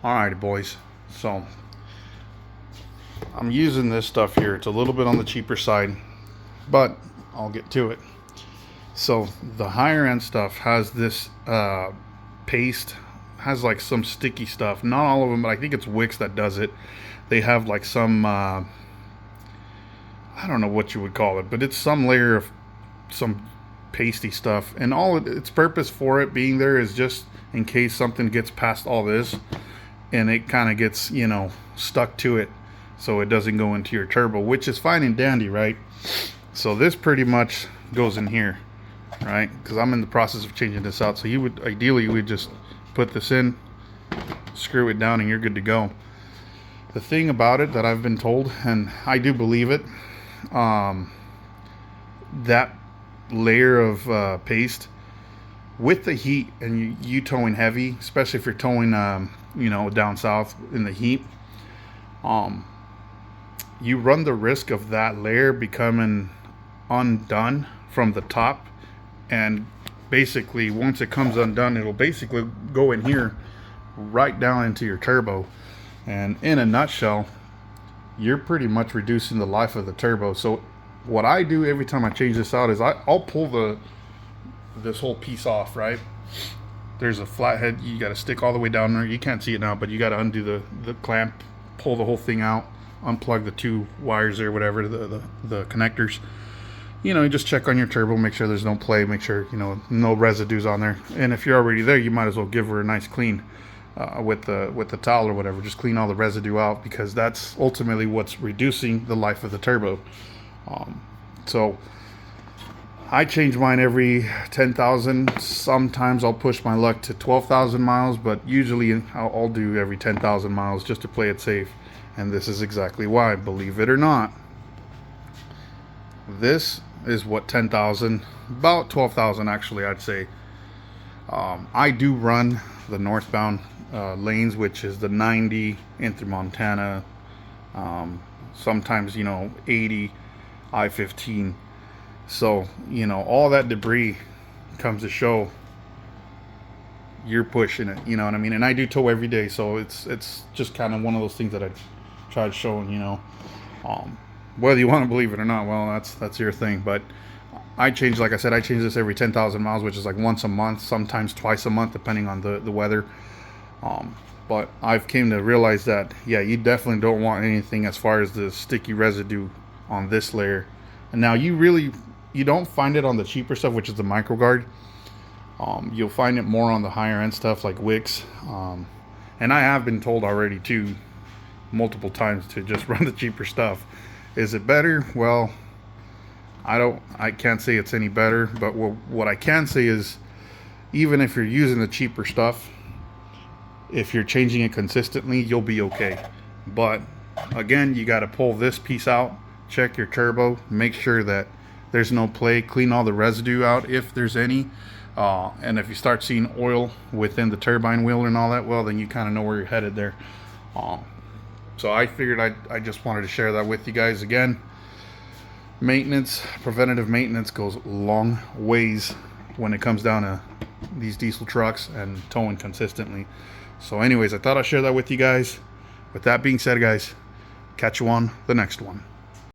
Alrighty, boys. So I'm using this stuff here. It's a little bit on the cheaper side, but I'll get to it. So the higher end stuff has this paste, has like some sticky stuff. Not all of them, but I think it's Wix that does it. They have like some I don't know what you would call it, but it's some layer of some pasty stuff, and its purpose for it being there is just in case something gets past all this and it kind of gets, stuck to it, so it doesn't go into your turbo, which is fine and dandy, right? So this pretty much goes in here, right? Because I'm in the process of changing this out. So you would just put this in, screw it down, and you're good to go. The thing about it that I've been told, and I do believe it, that layer of paste with the heat and you towing heavy, especially if you're towing down south in the heat, you run the risk of that layer becoming undone from the top, and basically once it comes undone, it'll basically go in here right down into your turbo, and in a nutshell, you're pretty much reducing the life of the turbo. So what I do every time I change this out is I'll pull this whole piece off, right? There's a flathead, you got to stick all the way down there. You can't see it now, but you got to undo the clamp, pull the whole thing out, unplug the two wires or whatever, the connectors. You just check on your turbo, make sure there's no play, make sure no residues on there. And if you're already there, you might as well give her a nice clean with the towel or whatever. Just clean all the residue out, because that's ultimately what's reducing the life of the turbo. So I change mine every 10,000. Sometimes I'll push my luck to 12,000 miles, but usually I'll do every 10,000 miles just to play it safe. And this is exactly why, believe it or not. This is what 10,000, about 12,000 actually, I'd say. I do run the northbound lanes, which is the 90 in through Montana, sometimes 80, I-15. So all that debris comes to show you're pushing it, you know what I mean? And I do tow every day, so it's just kind of one of those things that I tried showing. Whether you want to believe it or not, well, that's your thing. But I change, like I said, I change this every 10,000 miles, which is like once a month, sometimes twice a month, depending on the weather. But I've came to realize that, yeah, you definitely don't want anything as far as the sticky residue on this layer. And now you don't find it on the cheaper stuff, which is the MicroGuard. You'll find it more on the higher end stuff like Wix. And I have been told already too, multiple times, to just run the cheaper stuff. Is it better? Well, I can't say it's any better, but what I can say is, even if you're using the cheaper stuff, if you're changing it consistently, you'll be okay. But again, you got to pull this piece out, check your turbo, make sure that there's no play, clean all the residue out if there's any, and if you start seeing oil within the turbine wheel and all that, well, then you kind of know where you're headed there. So I figured I just wanted to share that with you guys. Again, preventative maintenance goes long ways when it comes down to these diesel trucks and towing consistently. So anyways, I thought I'd share that with you guys. With that being said, guys, catch you on the next one.